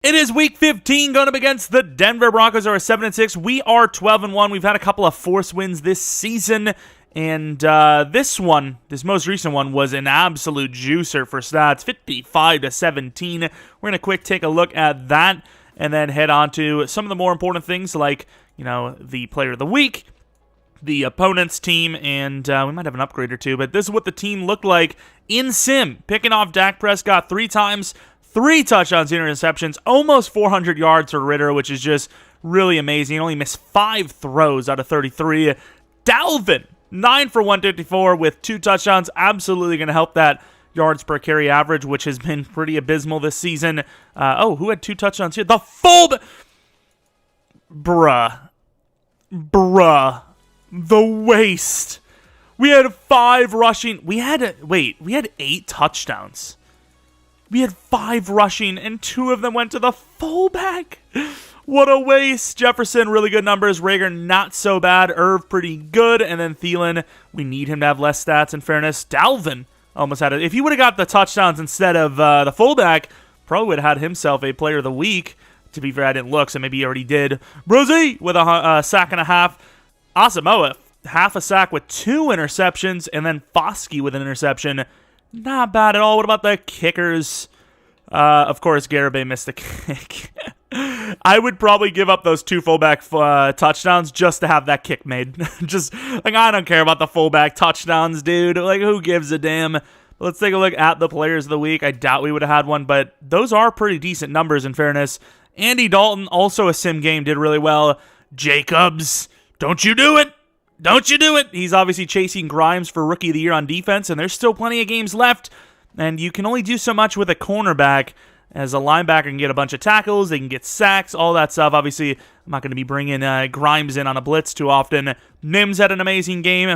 It is week 15 going up against the Denver Broncos, who are 7-6. We are 12-1. We've had a couple of forced wins this season, and this most recent one, was an absolute juicer for stats, 55-17. We're going to quick take a look at that, and then head on to some of the more important things, like the player of the week, the opponent's team, and we might have an upgrade or two. But this is what the team looked like in sim, picking off Dak Prescott 3 times. 3 touchdowns, interceptions, almost 400 yards for Ritter, which is just really amazing. He only missed 5 throws out of 33. Dalvin, 9 for 154 with 2 touchdowns. Absolutely going to help that yards per carry average, which has been pretty abysmal this season. Who had 2 touchdowns here? The full... Bruh. The waste. We had 5 rushing... We had 8 touchdowns. We had 5 rushing, and 2 of them went to the fullback. What a waste. Jefferson, really good numbers. Rager, not so bad. Irv, pretty good. And then Thielen, we need him to have less stats, in fairness. Dalvin almost had it. If he would have got the touchdowns instead of the fullback, probably would have had himself a player of the week. To be fair, I didn't look, so maybe he already did. Brozee with a sack and a half. Asamoah, half a sack with 2 interceptions. And then Foskey with an interception. Not bad at all. What about the kickers? Of course, Garibay missed a kick. I would probably give up those 2 fullback touchdowns just to have that kick made. Just, I don't care about the fullback touchdowns, dude. Who gives a damn? Let's take a look at the players of the week. I doubt we would have had one, but those are pretty decent numbers, in fairness. Andy Dalton, also a sim game, did really well. Jacobs, don't you do it! Don't you do it! He's obviously chasing Grimes for Rookie of the Year on defense, and there's still plenty of games left, and you can only do so much with a cornerback. As a linebacker can get a bunch of tackles, they can get sacks, all that stuff. Obviously, I'm not going to be bringing Grimes in on a blitz too often. Mims had an amazing game,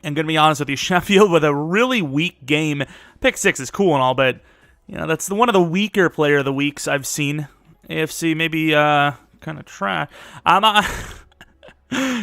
and going to be honest with you, Sheffield with a really weak game. Pick 6 is cool and all, but that's one of the weaker player of the weeks I've seen. AFC maybe kind of trash.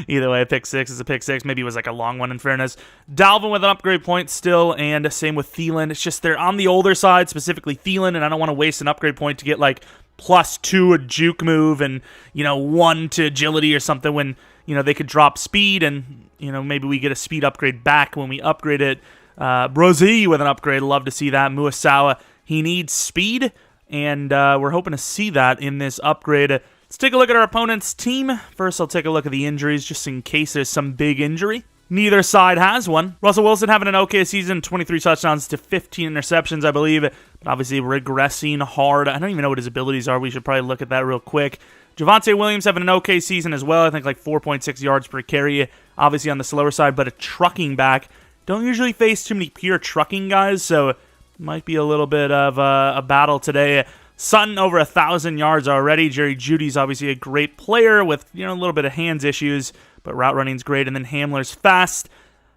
Either way, a pick 6 is a pick 6. Maybe it was a long one, in fairness. Dalvin with an upgrade point still, and same with Thielen. It's just they're on the older side, specifically Thielen, and I don't want to waste an upgrade point to get +2 a juke move and 1 to agility or something when they could drop speed, and maybe we get a speed upgrade back when we upgrade it. Brozee with an upgrade, love to see that. Muasawa, he needs speed, and we're hoping to see that in this upgrade. Let's take a look at our opponent's team. First, I'll take a look at the injuries, just in case there's some big injury. Neither side has one. Russell Wilson having an okay season, 23 touchdowns to 15 interceptions, I believe, but obviously regressing hard. I don't even know what his abilities are. We should probably look at that real quick. Javonte Williams having an okay season as well. I think 4.6 yards per carry, obviously on the slower side, but a trucking back. Don't usually face too many pure trucking guys, so might be a little bit of a battle today. Sutton over 1,000 yards already. Jerry Jeudy's obviously a great player with a little bit of hands issues, but route running's great. And then Hamler's fast.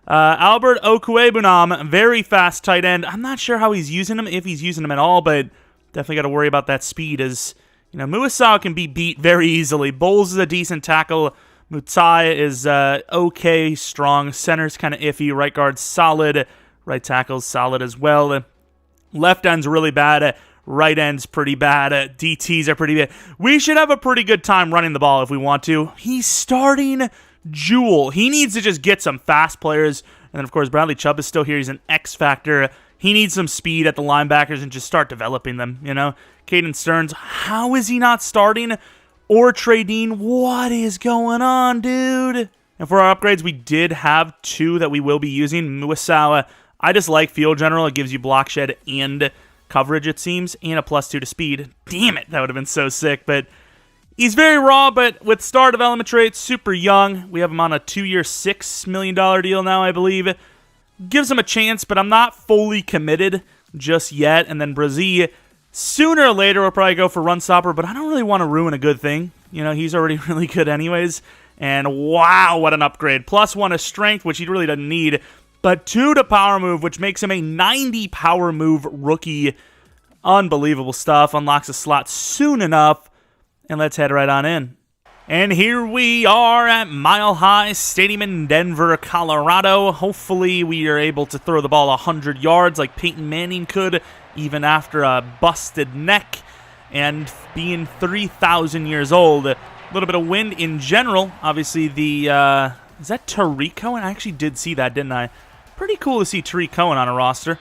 Albert Okwuegbunam, very fast tight end. I'm not sure how he's using him, if he's using him at all, but definitely got to worry about that speed. As Muasawa can be beat very easily. Bowles is a decent tackle. Mutai is okay, strong. Center's kind of iffy. Right guard's solid. Right tackle's solid as well. Left end's really bad. Right end's pretty bad. DTs are pretty bad. We should have a pretty good time running the ball if we want to. He's starting Jewel. He needs to just get some fast players. And then, of course, Bradley Chubb is still here. He's an X factor. He needs some speed at the linebackers and just start developing them, Caden Stearns, how is he not starting? Or Trey Dean, what is going on, dude? And for our upgrades, we did have 2 that we will be using. Muasawa, I just like Field General. It gives you block shed and coverage, it seems, and a +2 to speed. Damn it, that would have been so sick, but he's very raw, but with star development traits, super young. We have him on a 2-year, $6 million deal now, I believe. Gives him a chance, but I'm not fully committed just yet. And then Brozee, sooner or later, we'll probably go for run stopper, but I don't really want to ruin a good thing. He's already really good anyways. And wow, what an upgrade. +1 to strength, which he really doesn't need. But 2 to power move, which makes him a 90 power move rookie. Unbelievable stuff. Unlocks a slot soon enough. And let's head right on in. And here we are at Mile High Stadium in Denver, Colorado. Hopefully we are able to throw the ball 100 yards like Peyton Manning could, even after a busted neck. and being 3,000 years old. A little bit of wind in general. Obviously, the is that Tariq Cohen? I actually did see that, didn't I? Pretty cool to see Tariq Cohen on a roster.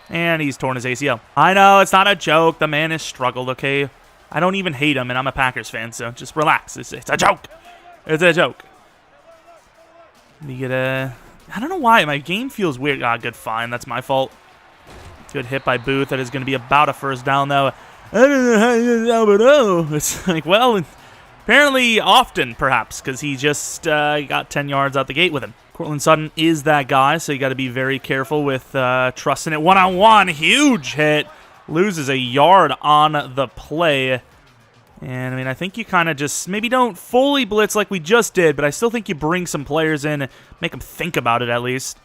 And he's torn his ACL. I know, it's not a joke. The man has struggled, okay? I don't even hate him, and I'm a Packers fan, so just relax. It's a joke. It's a joke. We get a... I don't know why. My game feels weird. Ah, good, fine. That's my fault. Good hit by Booth. That is going to be about a first down, though. I don't know how you know, but oh. It's like, well, apparently often, perhaps, because he just got 10 yards out the gate with him. Cortland Sutton is that guy, so you got to be very careful with trusting it. One-on-one, huge hit. Loses a yard on the play. And, I mean, I think you kind of just maybe don't fully blitz like we just did, but I still think you bring some players in and make them think about it at least.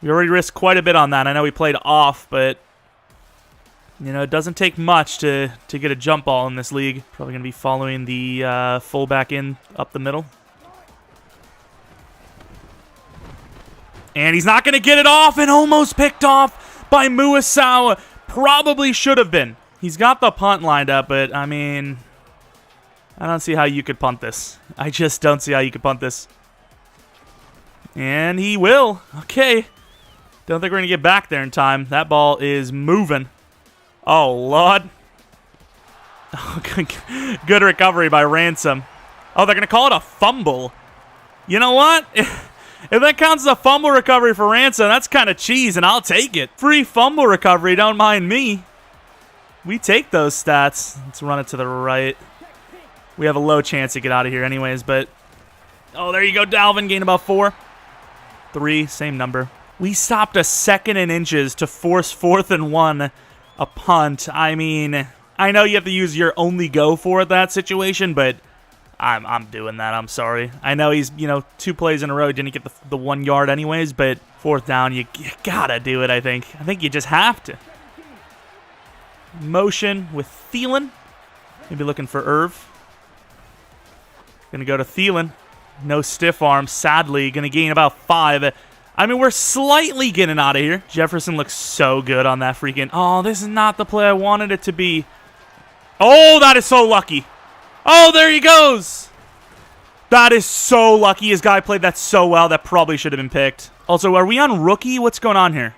We already risked quite a bit on that. I know we played off, but, you know, it doesn't take much to get a jump ball in this league. Probably going to be following the fullback in up the middle. And he's not going to get it off, and almost picked off by Muasau. Probably should have been. He's got the punt lined up, but, I mean, I don't see how you could punt this. I just don't see how you could punt this. And he will. Okay. Don't think we're going to get back there in time. That ball is moving. Oh, Lord. Oh, good recovery by Ransom. Oh, they're going to call it a fumble. You know what? If that counts as a fumble recovery for Ransom, that's kind of cheese, and I'll take it. Free fumble recovery, don't mind me. We take those stats. Let's run it to the right. We have a low chance to get out of here anyways, but... Oh, there you go, Dalvin. Gain about 4. 3, same number. We stopped a second and inches to force 4th and 1, a punt. I mean, I know you have to use your only go for it, that situation, but... I'm doing that. I'm sorry. I know he's, 2 plays in a row, didn't get the 1 yard anyways, but 4th down, you gotta do it, I think. I think you just have to. Motion with Thielen. Maybe looking for Irv. Gonna go to Thielen. No stiff arm, sadly. Gonna gain about 5. I mean, we're slightly getting out of here. Jefferson looks so good on that freaking... Oh, this is not the play I wanted it to be. Oh, that is so lucky. Oh, there he goes. That is so lucky. His guy played that so well. That probably should have been picked. Also, are we on rookie? What's going on here?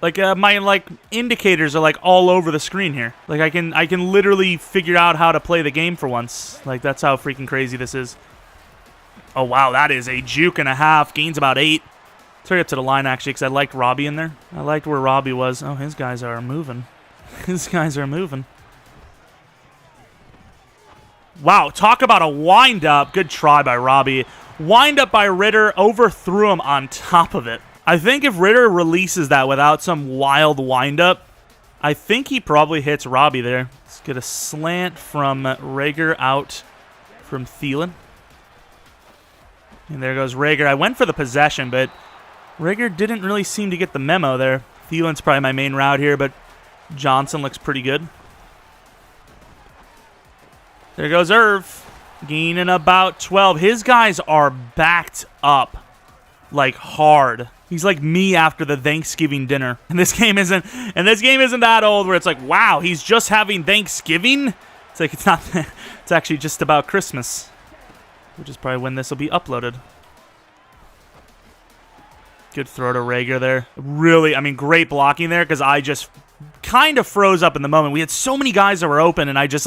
Like, my indicators are, all over the screen here. Like, I can literally figure out how to play the game for once. Like, that's how freaking crazy this is. Oh, wow. That is a juke and a half. Gains about 8. Let's hurry up to the line, actually, because I liked Robbie in there. I liked where Robbie was. Oh, his guys are moving. His guys are moving. Wow, talk about a wind-up. Good try by Robbie. Wind-up by Ritter, overthrew him on top of it. I think if Ritter releases that without some wild wind-up, I think he probably hits Robbie there. Let's get a slant from Rager out from Thielen. And there goes Rager. I went for the possession, but Rager didn't really seem to get the memo there. Thielen's probably my main route here, but Johnson looks pretty good. There goes Irv, gaining about 12. His guys are backed up, hard. He's like me after the Thanksgiving dinner. And this game isn't that old where it's like, wow, he's just having Thanksgiving. It's like it's not. It's actually just about Christmas, which is probably when this will be uploaded. Good throw to Rager there. Really, I mean, great blocking there because I just kind of froze up in the moment. We had so many guys that were open, and I just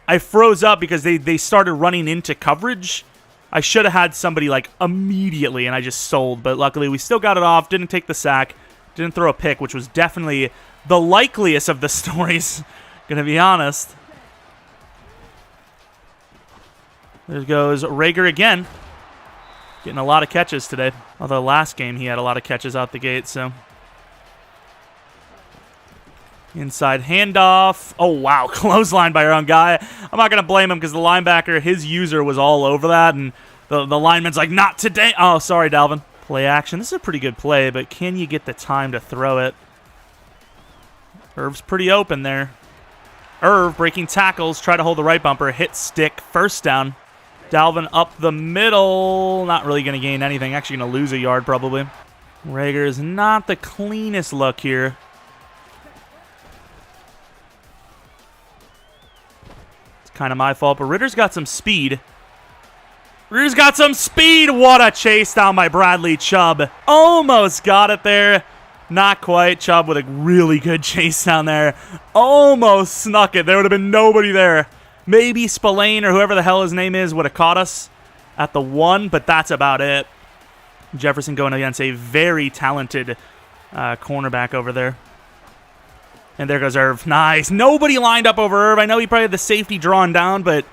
I froze up because they started running into coverage. I should have had somebody immediately, and I just sold. But luckily, we still got it off. Didn't take the sack. Didn't throw a pick, which was definitely the likeliest of the stories. Gonna be honest. There goes Rager again. Getting a lot of catches today. Although last game he had a lot of catches out the gate, so... Inside handoff. Oh, wow. Clothesline by our own guy. I'm not going to blame him because the linebacker, his user was all over that, and the lineman's like, not today. Oh, sorry, Dalvin. Play action. This is a pretty good play, but can you get the time to throw it? Irv's pretty open there. Irv breaking tackles. Try to hold the right bumper. Hit stick. First down. Dalvin up the middle. Not really going to gain anything. Actually going to lose a yard probably. Rager is not the cleanest look here. kind of my fault, but Ritter's got some speed. Ritter's got some speed. What a chase down by Bradley Chubb. Almost got it there. Not quite. Chubb with a really good chase down there. Almost snuck it. There would have been nobody there. Maybe Spillane or whoever the hell his name is would have caught us at the 1, but that's about it. Jefferson going against a very talented cornerback over there. And there goes Irv. Nice. Nobody lined up over Irv. I know he probably had the safety drawn down, but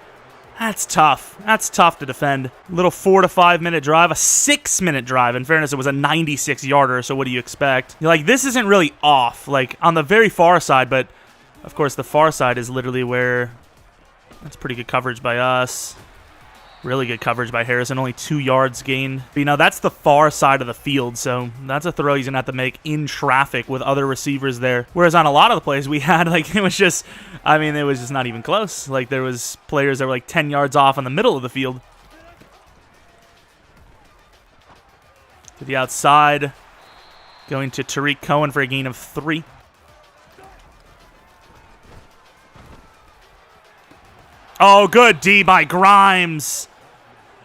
that's tough. That's tough to defend. Little 4 to 5 minute drive, a 6-minute drive. In fairness, it was a 96-yarder, so what do you expect? You're like, this isn't really off, like on the very far side, but of course the far side is literally where that's pretty good coverage by us. Really good coverage by Harrison, only 2 yards gained. But, you know, that's the far side of the field, so that's a throw he's going to have to make in traffic with other receivers there. Whereas on a lot of the plays we had, like, it was just not even close. Like, there was players that were, like, 10 yards off in the middle of the field. To the outside, going to Tariq Cohen for a gain of 3. Oh, good D by Grimes.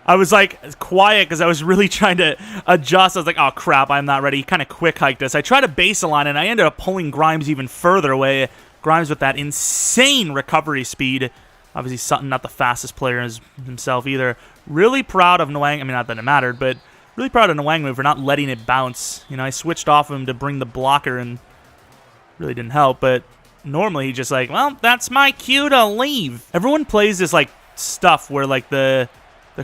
I was like quiet because I was really trying to adjust. I was like, oh crap, I'm not ready. He kind of quick hiked us. I tried to base a line and I ended up pulling Grimes even further away. Grimes with that insane recovery speed. Obviously Sutton not the fastest player as himself either. Really proud of Nwang. I mean, not that it mattered, but really proud of Nwangwu for not letting it bounce. You know, I switched off him to bring the blocker and really didn't help, but normally he's just like, well, that's my cue to leave. Everyone plays this like stuff where like the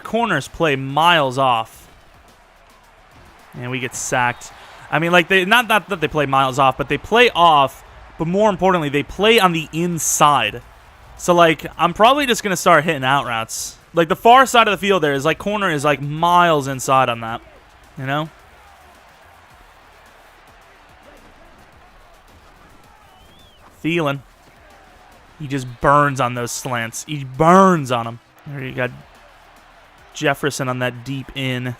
corners play miles off. And we get sacked. I mean, like, they not that they play miles off, but they play off, but more importantly, they play on the inside. So, like, I'm probably just going to start hitting out routes. Like, the far side of the field there is, like, corner is, like, miles inside on that. You know? Thielen. He just burns on those slants. He burns on them. There you got Jefferson on that deep in.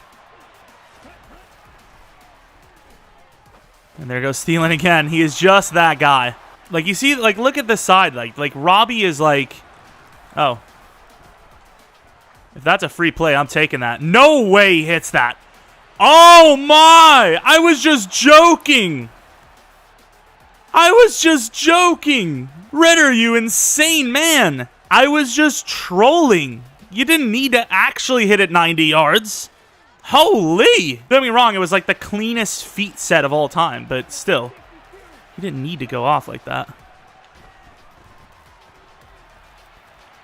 And there goes Thielen again. He is just that guy. Like, you see, like, look at this side. Like Robbie is like, oh. If that's a free play, I'm taking that. No way he hits that. Oh, my. I was just joking. I was just joking. Ritter, you insane man. I was just trolling. You didn't need to actually hit it 90 yards. Holy! Don't get me wrong, it was like the cleanest feet set of all time, but still. You didn't need to go off like that.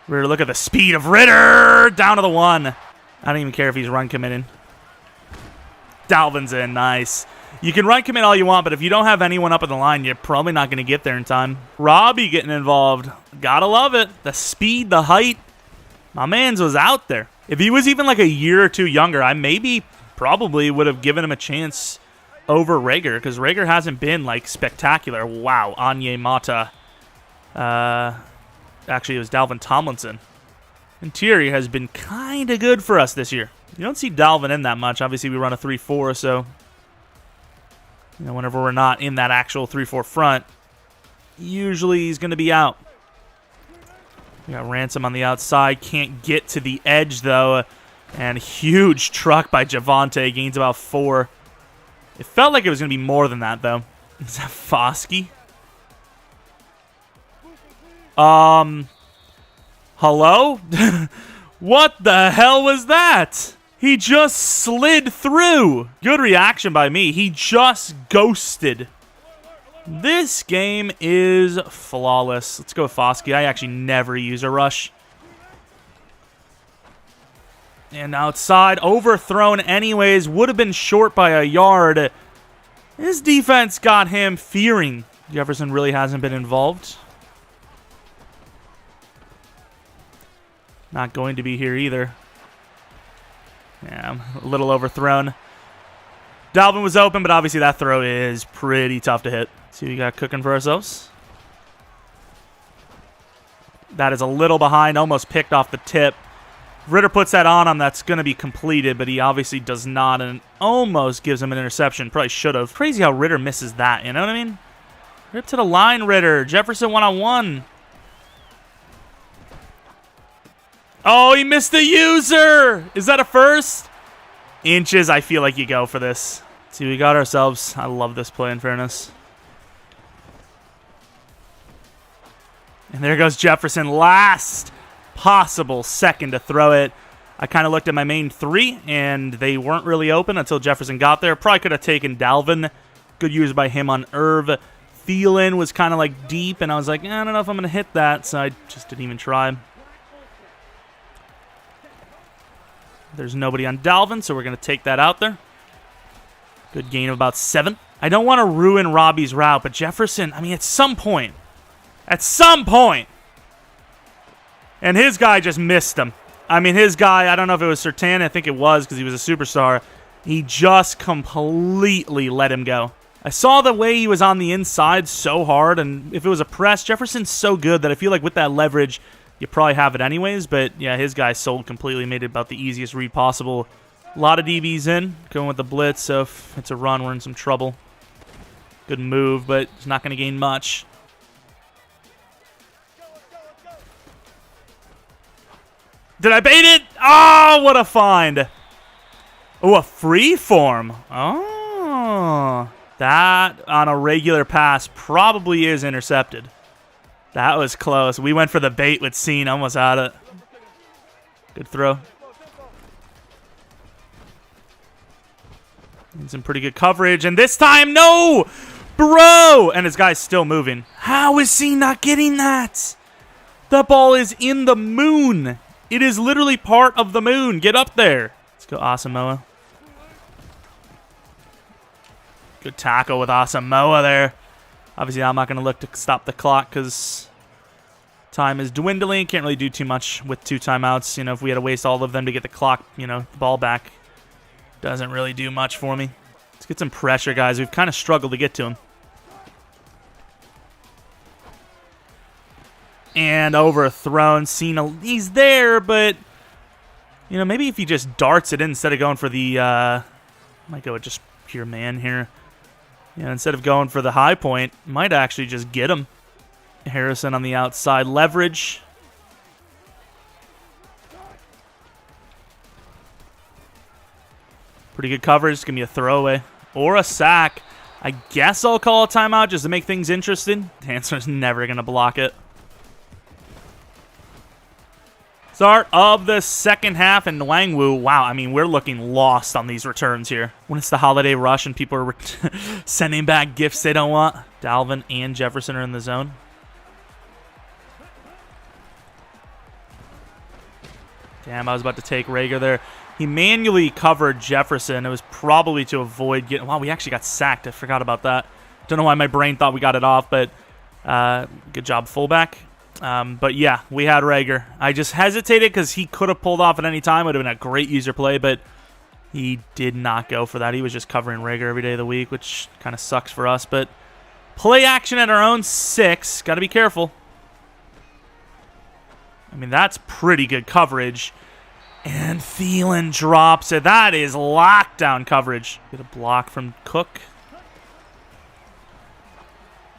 Ritter, look at the speed of Ritter! Down to the 1. I don't even care if he's run committing. Dalvin's in, nice. You can run commit all you want, but if you don't have anyone up in the line, you're probably not going to get there in time. Robbie getting involved. Gotta love it. The speed, the height. My man's was out there. If he was even like a year or two younger, I probably would have given him a chance over Rager, because Rager hasn't been like spectacular. Wow, Anye Mata. Actually, it was Dalvin Tomlinson. Interior has been kind of good for us this year. You don't see Dalvin in that much. Obviously, we run a 3-4, so you know, whenever we're not in that actual 3-4 front, usually he's going to be out. We got Ransom on the outside. Can't get to the edge, though. And huge truck by Javonte. Gains about 4. It felt like it was going to be more than that, though. Is that Foskey? Hello? What the hell was that? He just slid through. Good reaction by me. He just ghosted. This game is flawless. Let's go with Foskey. I actually never use a rush. And outside, overthrown anyways. Would have been short by a yard. His defense got him fearing. Jefferson really hasn't been involved. Not going to be here either. Yeah, I'm a little overthrown. Dalvin was open, but obviously that throw is pretty tough to hit. See what we got cooking for ourselves. That is a little behind, almost picked off the tip. Ritter puts that on him, that's going to be completed, but he obviously does not, and almost gives him an interception. Probably should have. Crazy how Ritter misses that, you know what I mean? Rip to the line, Ritter. Jefferson one-on-one. Oh, he missed the user. Is that a first? Inches, I feel like you go for this. Let's see, we got ourselves. I love this play, in fairness. And there goes Jefferson. Last possible second to throw it. I kind of looked at my main three, and they weren't really open until Jefferson got there. Probably could have taken Dalvin. Good use by him on Irv. Thielen was kind of like deep, and I was like, I don't know if I'm going to hit that, so I just didn't even try. There's nobody on Dalvin, so we're going to take that out there. Good gain of about 7. I don't want to ruin Robbie's route, but Jefferson, I mean, at some point, and his guy just missed him. I mean, his guy, I don't know if it was Surtain, I think it was because he was a superstar. He just completely let him go. I saw the way he was on the inside so hard, and if it was a press, Jefferson's so good that I feel like with that leverage, you probably have it anyways, but yeah, his guy sold completely, made it about the easiest read possible. A lot of DBs in, going with the blitz, so if it's a run, we're in some trouble. Good move, but it's not going to gain much. Did I bait it? Oh, what a find. Oh, a free form. Oh, that on a regular pass probably is intercepted. That was close. We went for the bait with Scene, almost had it. Good throw. And some pretty good coverage, and this time, no! Bro! And his guy's still moving. How is Scene not getting that? That ball is in the moon. It is literally part of the moon. Get up there. Let's go Asamoah. Good tackle with Asamoah there. Obviously, I'm not going to look to stop the clock because time is dwindling. Can't really do too much with 2 timeouts. You know, if we had to waste all of them to get the clock, you know, the ball back, doesn't really do much for me. Let's get some pressure, guys. We've kind of struggled to get to him. And overthrown. Cena, he's there, but, you know, maybe if he just darts it in instead of going for the, might go with just pure man here. You know, instead of going for the high point, might actually just get him. Harrison on the outside. Leverage. Pretty good coverage. It's going to be a throwaway. Or a sack. I guess I'll call a timeout just to make things interesting. Dancer's never going to block it. Start of the second half, and Nwangwu, wow, I mean, we're looking lost on these returns here. When it's the holiday rush and people are sending back gifts they don't want. Dalvin and Jefferson are in the zone. Damn, I was about to take Rager there. He manually covered Jefferson. It was probably to avoid getting... Wow, we actually got sacked. I forgot about that. Don't know why my brain thought we got it off, but good job, fullback. But yeah, we had Rager. I just hesitated because he could have pulled off at any time. It would have been a great user play, but he did not go for that. He was just covering Rager every day of the week, which kind of sucks for us. But play action at our own 6. Got to be careful. I mean, that's pretty good coverage. And Thielen drops it. That is lockdown coverage. Get a block from Cook.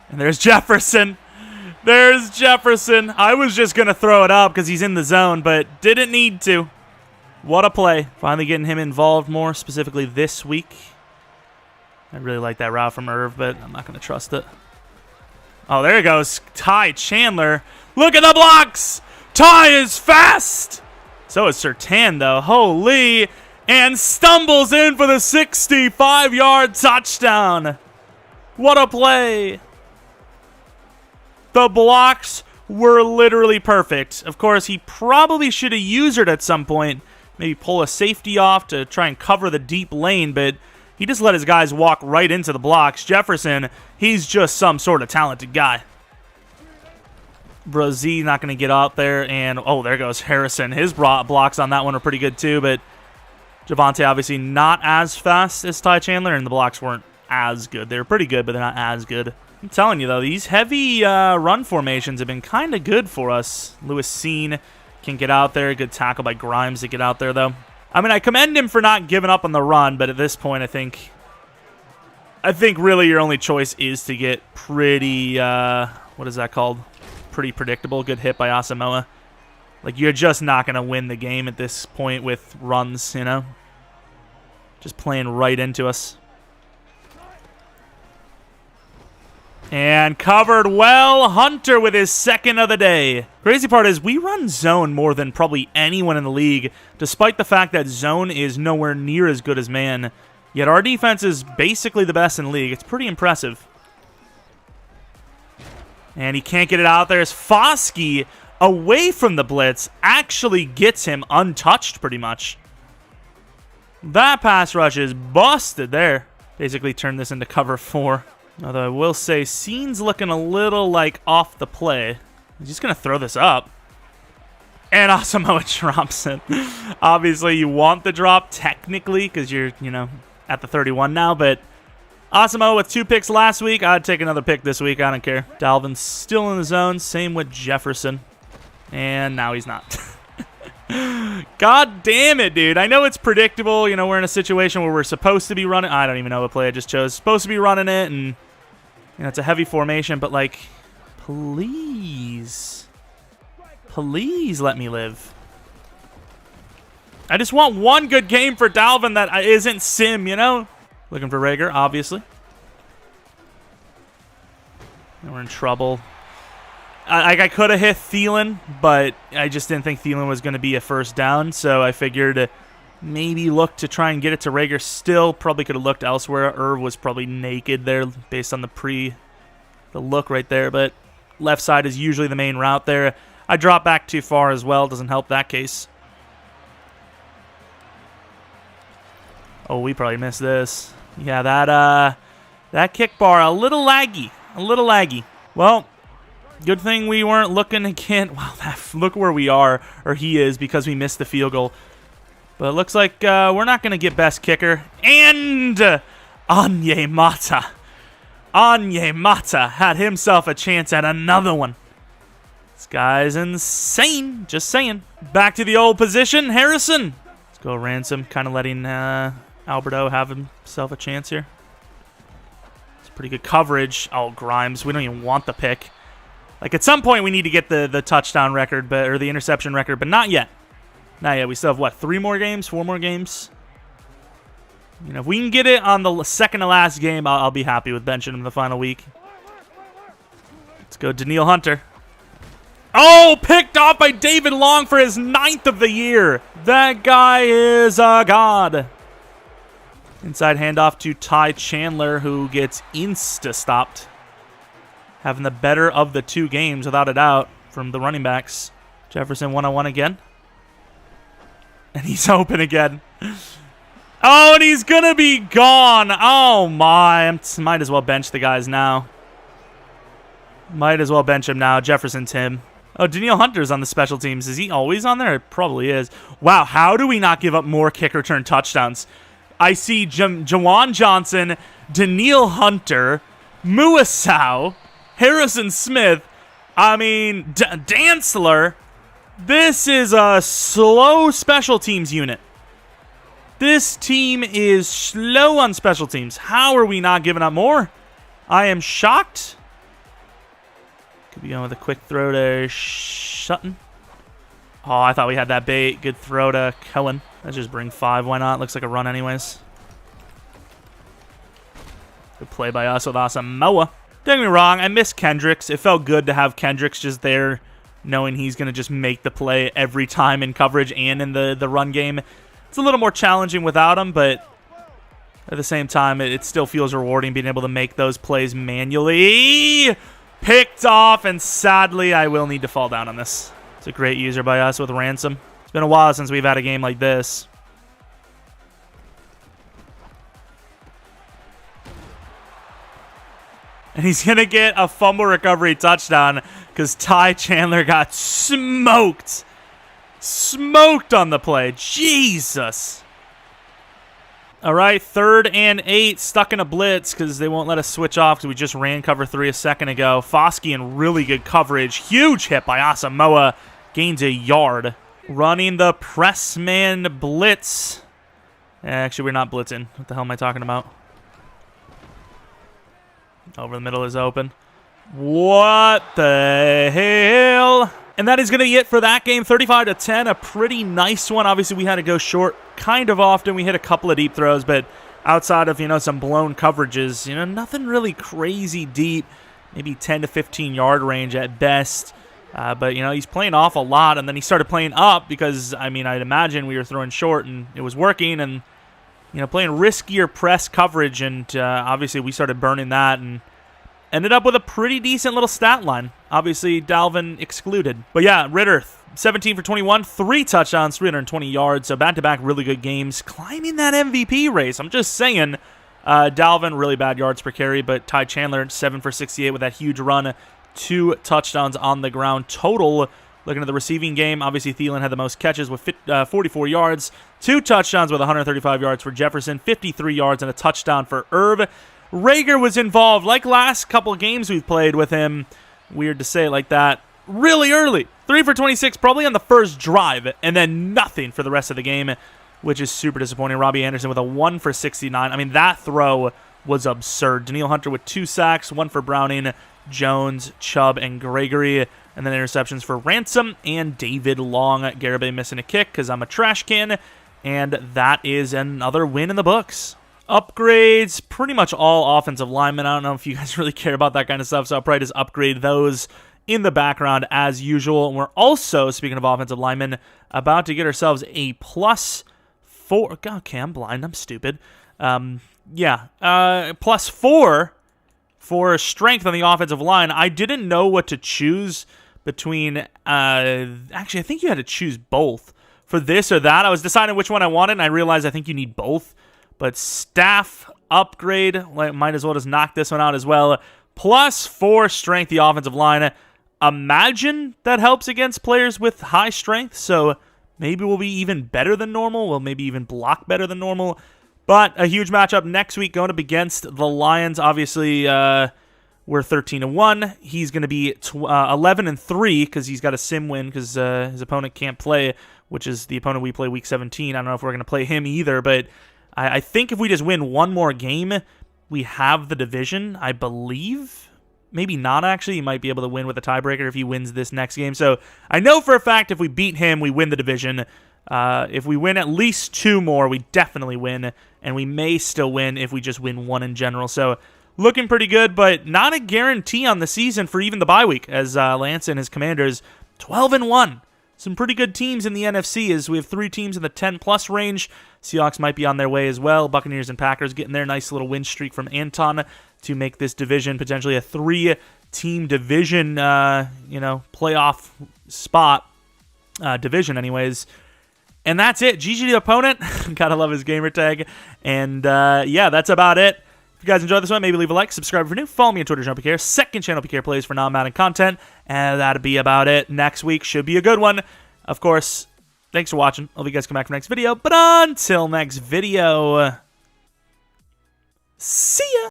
And there's Jefferson. There's Jefferson. I was just going to throw it up because he's in the zone, but didn't need to. What a play. Finally getting him involved more, specifically this week. I really like that route from Irv, but I'm not going to trust it. Oh, there he goes. Ty Chandler. Look at the blocks. Ty is fast. So is Surtain, though. Holy. And stumbles in for the 65-yard touchdown. What a play. The blocks were literally perfect. Of course, he probably should have used it at some point. Maybe pull a safety off to try and cover the deep lane, but he just let his guys walk right into the blocks. Jefferson, he's just some sort of talented guy. Brazee not going to get out there, and oh, there goes Harrison. His blocks on that one are pretty good too, but Javonte obviously not as fast as Ty Chandler, and the blocks weren't as good. They were pretty good, but they're not as good. I'm telling you, though, these heavy run formations have been kind of good for us. Lewis Scene can get out there. Good tackle by Grimes to get out there, though. I mean, I commend him for not giving up on the run, but at this point, I think really your only choice is to get pretty, what is that called? Pretty predictable. Good hit by Asamoah. Like, you're just not going to win the game at this point with runs, you know? Just playing right into us. And covered well. Hunter with his second of the day. Crazy part is we run zone more than probably anyone in the league, despite the fact that zone is nowhere near as good as man. Yet our defense is basically the best in the league. It's pretty impressive. And he can't get it out there as Foskey, away from the blitz, actually gets him untouched pretty much. That pass rush is busted there. Basically turned this into cover 4. Although I will say, Scene's looking a little like off the play. He's just going to throw this up. And Asamoah drops it. Obviously, you want the drop technically because you're, you know, at the 31 now. But Asamoah with 2 picks last week. I'd take another pick this week. I don't care. Dalvin's still in the zone. Same with Jefferson. And now he's not. God damn it, dude. I know it's predictable. You know, we're in a situation where we're supposed to be running. I don't even know what play I just chose. Supposed to be running it, and you know, it's a heavy formation, but like, please. Please let me live. I just want one good game for Dalvin that isn't sim, you know? Looking for Rager, obviously. And we're in trouble. I could have hit Thielen, but I just didn't think Thielen was going to be a first down, so I figured maybe look to try and get it to Rager. Still probably could have looked elsewhere. Irv was probably naked there based on the look right there, but left side is usually the main route there. I dropped back too far as well. Doesn't help that case. Oh, we probably missed this. Yeah, that kick bar, a little laggy. A little laggy. Well, good thing we weren't looking again. Wow, look where we are, or he is, because we missed the field goal. But it looks like we're not going to get best kicker. And Onyemata. Onyemata had himself a chance at another one. This guy's insane. Just saying. Back to the old position. Harrison. Let's go Ransom. Kind of letting Alberto have himself a chance here. It's pretty good coverage. Oh, Grimes. We don't even want the pick. Like, at some point, we need to get the touchdown record, or the interception record, but not yet. Not yet. We still have, what, 3 more games? 4 more games? You know, if we can get it on the second to last game, I'll be happy with benching him the final week. Let's go Danielle Hunter. Oh, picked off by David Long for his 9th of the year. That guy is a god. Inside handoff to Ty Chandler, who gets insta-stopped. Having the better of the 2 games, without a doubt, from the running backs. Jefferson one-on-one again. And he's open again. Oh, and he's going to be gone. Oh, my. Might as well bench the guys now. Might as well bench him now. Jefferson's him. Oh, Danielle Hunter's on the special teams. Is he always on there? It probably is. Wow, how do we not give up more kick return touchdowns? I see Jawan Johnson, Danielle Hunter, Muasau, Harrison Smith, I mean, Dantzler. This is a slow special teams unit. This team is slow on special teams. How are we not giving up more? I am shocked. Could be going with a quick throw to Sutton. Oh, I thought we had that bait. Good throw to Cohen. Let's just bring 5. Why not? Looks like a run anyways. Good play by us with Asamoah. Don't get me wrong, I miss Kendricks. It felt good to have Kendricks just there, knowing he's going to just make the play every time in coverage and in the run game. It's a little more challenging without him, but at the same time, it still feels rewarding being able to make those plays manually. Picked off, and sadly, I will need to fall down on this. It's a great user by us with Ransom. It's been a while since we've had a game like this. And he's going to get a fumble recovery touchdown because Ty Chandler got smoked. Smoked on the play. Jesus. All right, 3rd and 8. Stuck in a blitz because they won't let us switch off because we just ran cover 3 a second ago. Foskey in really good coverage. Huge hit by Asamoah. Gains a yard. Running the press man blitz. Actually, we're not blitzing. What the hell am I talking about? Over the middle is open. What the hell? And that is going to be it for that game, 35-10, a pretty nice one. Obviously, we had to go short kind of often. We hit a couple of deep throws, but outside of, some blown coverages, nothing really crazy deep, maybe 10 to 15 yard range at best. But, he's playing off a lot, and then he started playing up because, I'd imagine we were throwing short and it was working, and, playing riskier press coverage, and obviously we started burning that and ended up with a pretty decent little stat line. Obviously, Dalvin excluded. But yeah, Ritter, 17 for 21, 3 touchdowns, 320 yards, so back-to-back really good games, climbing that MVP race. I'm just saying, Dalvin, really bad yards per carry, but Ty Chandler, 7 for 68 with that huge run, 2 touchdowns on the ground total. Looking at the receiving game, obviously Thielen had the most catches with 44 yards, 2 touchdowns with 135 yards for Jefferson, 53 yards and a touchdown for Irv. Rager was involved, like last couple games we've played with him, weird to say it like that, really early. 3 for 26, probably on the first drive, and then nothing for the rest of the game, which is super disappointing. Robbie Anderson with a 1 for 69. That throw was absurd. Daniil Hunter with 2 sacks, 1 for Browning, Jones, Chubb, and Gregory, and then interceptions for Ransom and David Long. Garibay missing a kick because I'm a trash can, and that is another win in the books. Upgrades, pretty much all offensive linemen. I don't know if you guys really care about that kind of stuff, so I'll probably just upgrade those in the background as usual. And we're also, speaking of offensive linemen, about to get ourselves a +4. Okay, I'm blind. I'm stupid. +4 for strength on the offensive line. I didn't know what to choose between. Actually, I think you had to choose both for this or that. I was deciding which one I wanted, and I realized I think you need both. But staff upgrade, might as well just knock this one out as well. +4 strength, the offensive line. Imagine that helps against players with high strength, so maybe we'll be even better than normal. We'll maybe even block better than normal. But a huge matchup next week going up against the Lions. Obviously, we're 13-1. He's going to be 11-3 because he's got a sim win because his opponent can't play, which is the opponent we play week 17. I don't know if we're going to play him either, but I think if we just win one more game, we have the division, I believe. Maybe not, actually. He might be able to win with a tiebreaker if he wins this next game. So I know for a fact if we beat him, we win the division. If we win at least 2 more, we definitely win. And we may still win if we just win 1 in general. So looking pretty good, but not a guarantee on the season for even the bye week, as Lance and his Commanders 12-1. Some pretty good teams in the NFC as we have 3 teams in the 10-plus range. Seahawks might be on their way as well. Buccaneers and Packers getting their nice little win streak from Anton to make this division potentially a 3-team division, playoff spot. Division anyways. And that's it. GG the opponent. Gotta love his gamertag. And that's about it. If you guys enjoyed this one, maybe leave a like, subscribe if you're new, follow me on Twitter, Jeromepkr, second channel, PK Plays for non-Madden content, and that'll be about it. Next week should be a good one. Of course, thanks for watching. Hope you guys come back for next video, but until next video, see ya!